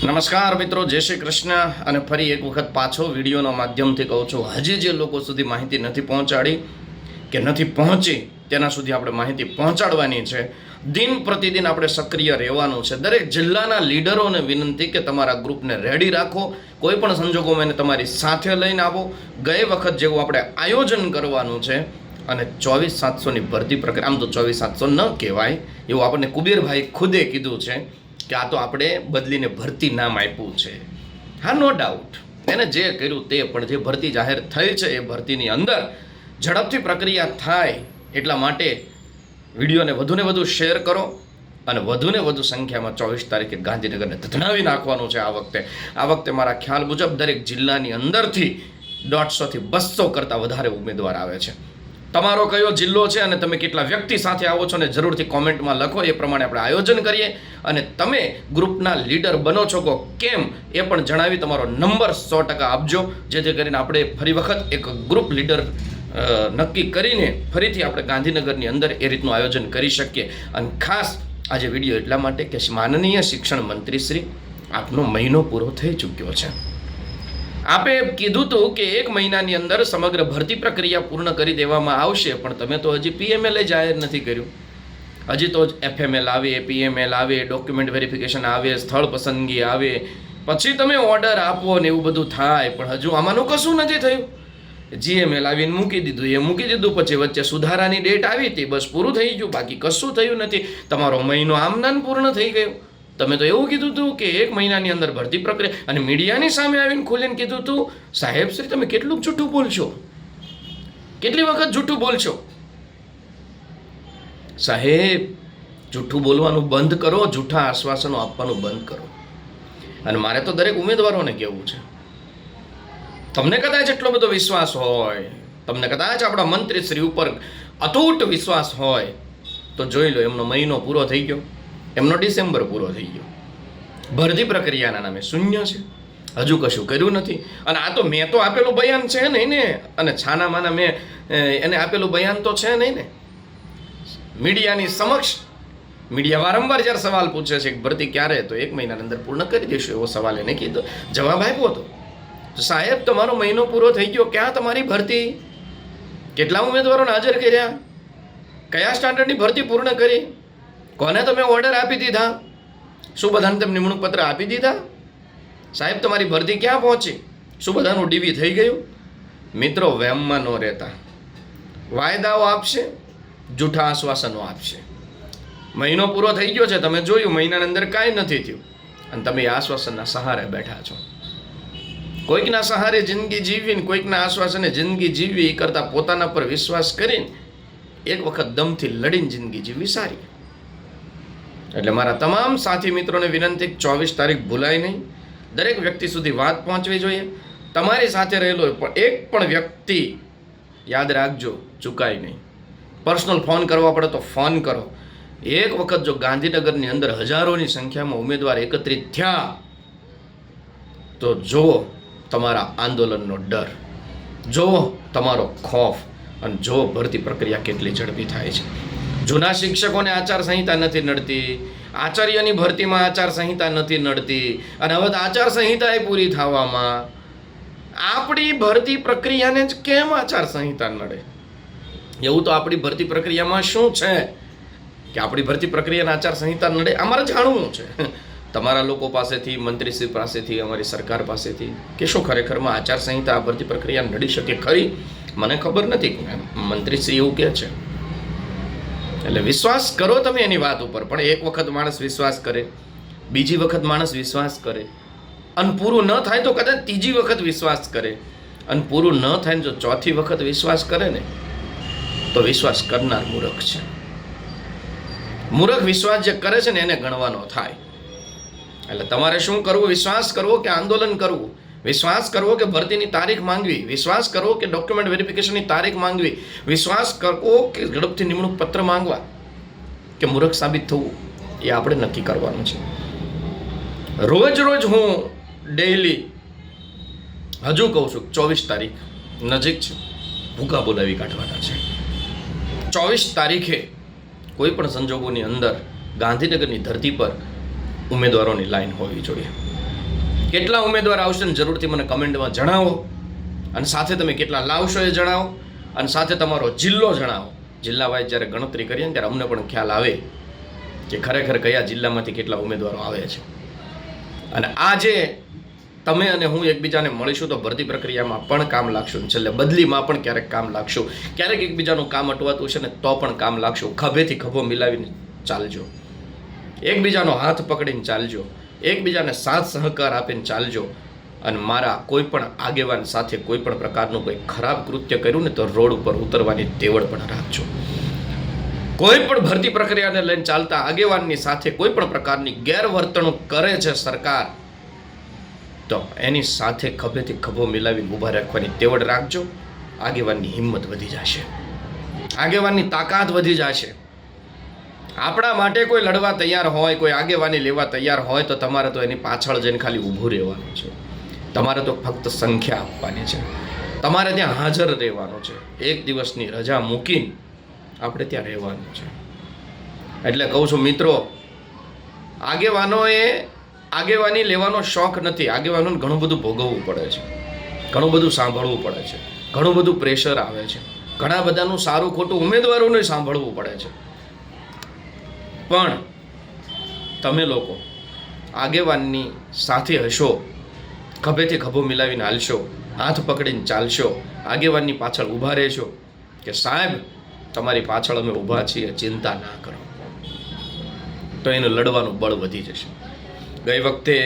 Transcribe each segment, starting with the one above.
નમસ્કાર મિત્રો, જય શ્રી કૃષ્ણ. અને ફરી એક વખત પાછો વિડીયોના માધ્યમથી કહું છું, હજી જે લોકો સુધી માહિતી નથી પહોંચાડી કે નથી પહોંચી તેના સુધી આપણે માહિતી પહોંચાડવાની છે. દિન પ્રતિદિન આપણે સક્રિય રહેવાનું છે. દરેક જિલ્લાના લીડરોને વિનંતી કે તમારા ગ્રુપને રેડી રાખો, કોઈ પણ સંજોગોમાં એને તમારી સાથે લઈને આવો. ગઈ વખત જેવું આપણે આયોજન કરવાનું છે અને 24,700ની ભરતી પ્રક્રિયા, આમ તો 24,700 ન કહેવાય એવું આપણને કુબેરભાઈ ખુદે કીધું છે કે આ તો આપણે બદલીને ભરતી નામ આપ્યું છે. હા, નો ડાઉટ, એને જે કર્યું તે, પણ જે ભરતી જાહેર થઈ છે એ ભરતીની અંદર ઝડપથી પ્રક્રિયા થાય એટલા માટે વિડીયોને વધુને વધુ શેર કરો અને વધુને વધુ સંખ્યામાં 24 તારીખે ગાંધીનગરને ધધડાવી નાખવાનું છે. આ વખતે મારા ખ્યાલ મુજબ દરેક જિલ્લાની અંદરથી 150 થી 200 કરતાં વધારે ઉમેદવાર આવે છે. તમારો કયો જિલ્લો છે અને તમે કેટલા વ્યક્તિ સાથે આવો છો ને જરૂરથી કોમેન્ટમાં લખો. એ પ્રમાણે આપણે આયોજન કરીએ અને તમે ગ્રુપના લીડર બનો છો કે કેમ એ પણ જણાવી તમારો નંબર 100% આપજો, જેથી કરીને આપણે ફરી વખત એક ગ્રુપ લીડર નક્કી કરીને ફરીથી આપણે ગાંધીનગરની અંદર એ રીતનું આયોજન કરી શકીએ. અને ખાસ આજે વિડીયો એટલા માટે કે માનનીય શિક્ષણ મંત્રી શ્રી, આપનો મહિનો પૂરો થઈ ચૂક્યો છે. આપે કીધું હતું કે 1 મહિનાની અંદર સમગ્ર ભરતી પ્રક્રિયા પૂર્ણ કરી દેવામાં આવશે, પણ તમે તો હજી PML જાહેર નથી કર્યું. હજી તો FML આવે, PML આવે, ડોક્યુમેન્ટ વેરિફિકેશન આવે, સ્થળ પસંદગી આવે, પછી તમે ઓર્ડર આપો ને એવું બધું થાય, પણ હજુ આમાંનું કશું નથી થયું. GML આવીને મૂકી દીધું, પછી વચ્ચે સુધારાની ડેટ આવી હતી, બસ પૂરું થઈ ગયું, બાકી કશું થયું નથી. તમારો મહિનો આમનામ પૂર્ણ થઈ ગયો. તમે તો એવું કીધું હતું કે 1 મહિનાની અંદર ભરતી પ્રક્રિયા, અને મીડિયાની સામે આવીને ખોલીને કીધું હતું, સાહેબ શ્રી તમે કેટલું જૂઠું બોલશો, કેટલી વખત જૂઠું બોલશો. સાહેબ, જૂઠું બોલવાનું બંધ કરો, જૂઠા આશ્વાસનો આપવાનું બંધ કરો. અને મારે તો દરેક ઉમેદવારોને કહેવું છે, તમને કદાચ એટલો બધો વિશ્વાસ હોય, તમને કદાચ આપણા મંત્રીશ્રી ઉપર અતૂટ વિશ્વાસ હોય, તો જોઈ લો, એમનો મહિનો પૂરો થઈ ગયો, એમનો ડિસેમ્બર પૂરો થઈ ગયો. ભરતી પ્રક્રિયાના નામે શૂન્ય છે, હજુ કશું કર્યું નથી. અને આ તો મેં તો આપેલું બયાન છે નહીં ને, અને છાના માના મેં એને આપેલું બયાન તો છે નહીં ને. મીડિયાની સમક્ષ મીડિયા વારંવાર જ્યારે સવાલ પૂછે છે કે ભરતી ક્યારે, તો 1 મહિનાની અંદર પૂર્ણ કરી દઈશું એવો સવાલ એને કીધો, જવાબ આપ્યો હતો. સાહેબ, તમારો મહિનો પૂરો થઈ ગયો, ક્યાં તમારી ભરતી? કેટલા ઉમેદવારોને હાજર કર્યા? કયા સ્ટાન્ડર્ડની ભરતી પૂર્ણ કરી? કોને તમે ઓર્ડર આપી દીધા? શું બધાને તમે નિમણૂક પત્ર આપી દીધા? સાહેબ, તમારી ભરતી ક્યાં પહોંચી? શું બધાનું DV થઈ ગયું? મિત્રો, વહેમમાં ન રહેતા. વાયદાઓ આપશે, જૂઠા આશ્વાસનો આપશે. મહિનો પૂરો થઈ ગયો છે, તમે જોયું મહિનાની અંદર કાંઈ નથી થયું, અને તમે એ આશ્વાસનના સહારે બેઠા છો. કોઈકના સહારે જિંદગી જીવીને, કોઈકના આશ્વાસને જિંદગી જીવવી એ કરતાં પોતાના પર વિશ્વાસ કરીને એક વખત દમથી લડીને જિંદગી જીવવી સારી. એટલે મારા તમામ સાથી મિત્રોને વિનંતી, 24 તારીખ ભૂલાય નહીં. દરેક વ્યક્તિ સુધી વાત પહોંચવી જોઈએ. તમારી સાથે રહેલો એક પણ વ્યક્તિ યાદ રાખજો, ચૂકાય નહીં. પર્સનલ ફોન કરવા પડે તો ફોન કરો. એક વખત જો ગાંધીનગરની અંદર હજારોની સંખ્યામાં ઉમેદવાર એકત્રિત થયા, તો જુઓ તમારા આંદોલનનો ડર, જુઓ તમારો ખોફ, અને જુઓ ભરતી પ્રક્રિયા કેટલી ઝડપી થાય છે. જૂના શિક્ષકોને આચારસંહિતા નથી નડતી, આચાર્યની ભરતીમાં આચારસંહિતા નથી નડતી, અને હવે તો આચારસંહિતા એ પૂરી થવામાં આપણી ભરતી પ્રક્રિયાને જ કેમ આચારસંહિતા નડે? એવું તો આપણી ભરતી પ્રક્રિયામાં શું છે કે આપણી ભરતી પ્રક્રિયાને આચારસંહિતા નડે? અમારે જાણવું છે તમારા લોકો પાસેથી, મંત્રીશ્રી પાસેથી, અમારી સરકાર પાસેથી, કે શું ખરેખરમાં આચારસંહિતા આ ભરતી પ્રક્રિયા નડી શકે ખરી? મને ખબર નથી. મંત્રીશ્રી એવું કહે છે. એટલે વિશ્વાસ કરો તમે એની વાત ઉપર, પણ એક વખત માણસ વિશ્વાસ કરે, બીજી વખત માણસ વિશ્વાસ કરે, અને પૂરું ન થાય તો કદાચ ત્રીજી વખત વિશ્વાસ કરે, અને પૂરું ન થાય ને જો ચોથી વખત વિશ્વાસ કરે ને, તો વિશ્વાસ કરનાર મૂર્ખ છે. મૂર્ખ વિશ્વાસ જે કરે છે ને એને ગણવાનો થાય. એટલે તમારે શું કરવું? વિશ્વાસ કરવો કે આંદોલન કરવું? વિશ્વાસ કરવો કે ભરતીની તારીખ માંગવી? વિશ્વાસ કરવો કે ડોક્યુમેન્ટ વેરિફિકેશનની તારીખ માંગવી? વિશ્વાસ કરવો કે ઝડપથી નિમણૂક પત્ર માંગવા? કે મૂર્ખ સાબિત થવું? એ આપણે નક્કી કરવાનું છે. રોજ હું ડેઈલી હજુ કહું છું, 24 તારીખ નજીક છે, ભૂકા બોલાવી કાઢવાના છે. 24 તારીખે કોઈ પણ સંજોગોની અંદર ગાંધીનગરની ધરતી પર ઉમેદવારોની લાઈન હોવી જોઈએ. કેટલા ઉમેદવાર આવશે ને જરૂરથી મને કમેન્ટમાં જણાવો, અને સાથે તમે કેટલા લાવશો એ જણાવો, અને સાથે તમારો જિલ્લો જણાવો. જિલ્લા વાઇઝ જ્યારે ગણતરી કરીએ ને ત્યારે અમને પણ ખ્યાલ આવે કે ખરેખર કયા જિલ્લામાંથી કેટલા ઉમેદવારો આવે છે. અને આજે તમે અને હું એકબીજાને મળીશું તો ભરતી પ્રક્રિયામાં પણ કામ લાગશું, છેલ્લે બદલીમાં પણ ક્યારેક કામ લાગશું, ક્યારેક એકબીજાનું કામ અટવાતું છે ને તો પણ કામ લાગશું. ખભેથી ખભો મિલાવીને ચાલજો, એકબીજાનો હાથ પકડીને ચાલજો, એકબીજાને સાથ સહકાર આપીને ચાલજો. અને મારા કોઈ પણ આગેવાન સાથે કોઈ પણ પ્રકારનું કોઈ ખરાબ કૃત્ય કર્યું ને તો રોડ ઉપર ઉતરવાની તેવડ પણ રાખજો. કોઈ પણ ભરતી પ્રક્રિયાને લઈને ચાલતા આગેવાનની સાથે કોઈ પણ પ્રકારની ગેરવર્તણૂક કરે છે સરકાર, તો એની સાથે ખભેથી ખભો મિલાવી ઊભા રાખવાની તેવડ રાખજો. આગેવાનની હિંમત વધી જશે, આગેવાનની તાકાત વધી જશે. આપણા માટે કોઈ લડવા તૈયાર હોય, કોઈ આગેવાની લેવા તૈયાર હોય તો તમારે તો એની પાછળ જઈને ખાલી ઊભું રહેવાનું છે. તમારે તો ફક્ત સંખ્યા આપવાની છે, તમારે ત્યાં હાજર રહેવાનું છે. એક દિવસની રજા મૂકીને આપણે ત્યાં રહેવાનું છે. એટલે કહું છું મિત્રો, આગેવાની લેવાનો શોખ નથી. આગેવાનોને ઘણું બધું ભોગવવું પડે છે, ઘણું બધું સાંભળવું પડે છે, ઘણું બધું પ્રેશર આવે છે, ઘણા બધાનું સારું ખોટું ઉમેદવારોને સાંભળવું પડે છે. પણ તમે લોકો આગેવાનની સાથે હશો, ખભેથી ખભો મિલાવીને હાલશો, હાથ પકડીને ચાલશો, આગેવાનની પાછળ ઊભા રહેશો કે સાહેબ તમારી પાછળ અમે ઊભા છીએ, ચિંતા ના કરો, તો એનું લડવાનું બળ વધી જશે. ગઈ વખતે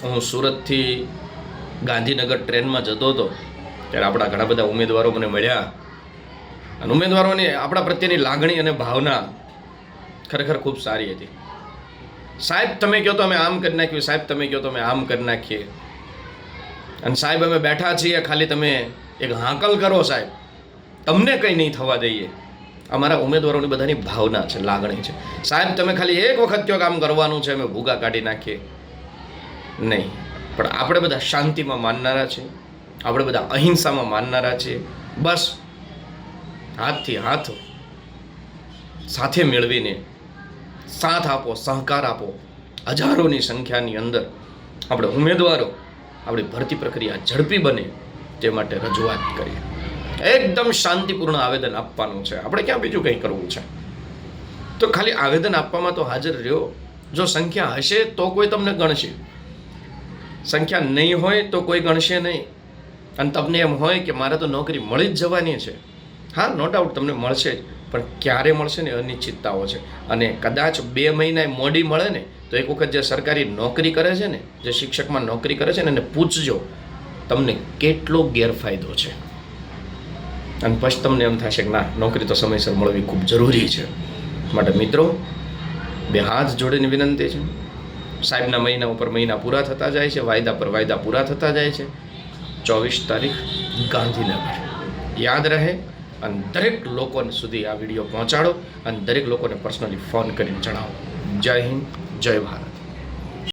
હું સુરતથી ગાંધીનગર ટ્રેનમાં જતો હતો ત્યારે આપણા ઘણા બધા ઉમેદવારો મને મળ્યા, અને ઉમેદવારોની આપણા પ્રત્યેની લાગણી અને ભાવના ખરેખર ખૂબ સારી હતી. સાહેબ તમે કહો તો અમે આમ કરી નાખ્યું, સાહેબ તમે કહો તો અમે આમ કરી નાખીએ, અને સાહેબ અમે બેઠા છીએ, ખાલી તમે એક હાંકલ કરો સાહેબ, તમને કંઈ નહીં થવા દઈએ. અમારા ઉમેદવારોની બધાની ભાવના છે, લાગણી છે. સાહેબ તમે ખાલી એક વખત કયો કામ કરવાનું છે, અમે ભૂગા કાઢી નાખીએ નહીં. પણ આપણે બધા શાંતિમાં માનનારા છે, આપણે બધા અહિંસામાં માનનારા છીએ. બસ હાથથી હાથ સાથે મેળવીને સાથ આપો, સહકાર આપો. હજારોની સંખ્યાની અંદર આપણે ઉમેદવારો આપણી ભરતી પ્રક્રિયા ઝડપી બને તે માટે રજૂઆત કરીએ. એકદમ શાંતિપૂર્ણ આવેદન આપવાનું છે, આપણે ક્યાં બીજું કંઈ કરવું છે. તો ખાલી આવેદન આપવામાં તો હાજર રહ્યો. જો સંખ્યા હશે તો કોઈ તમને ગણશે, સંખ્યા નહીં હોય તો કોઈ ગણશે નહીં. અને તમને એમ હોય કે મારે તો નોકરી મળી જ જવાની છે, હા નો ડાઉટ તમને મળશે જ, પણ ક્યારે મળશે ને અનિશ્ચિતતાઓ છે. અને કદાચ 2 મહિના મોડી મળે ને તો એક વખત જે સરકારી નોકરી કરે છે ને, જે શિક્ષકમાં નોકરી કરે છે ને, એને પૂછજો તમને કેટલો ગેરફાયદો છે. અને પછી તમને એમ થશે કે ના, નોકરી તો સમયસર મળવી ખૂબ જરૂરી છે. માટે મિત્રો, 2 હાથ જોડીને વિનંતી છે, સાહેબના મહિના ઉપર મહિના પૂરા થતા જાય છે, વાયદા પર વાયદા પૂરા થતા જાય છે. 24 તારીખ ગાંધીનગર યાદ રહે. અને દરેક લોકો સુધી આ વિડીયો પહોંચાડો, અને દરેક લોકોને પર્સનલી ફોન કરીને જણાવો. જય હિન્દ, જય ભારત.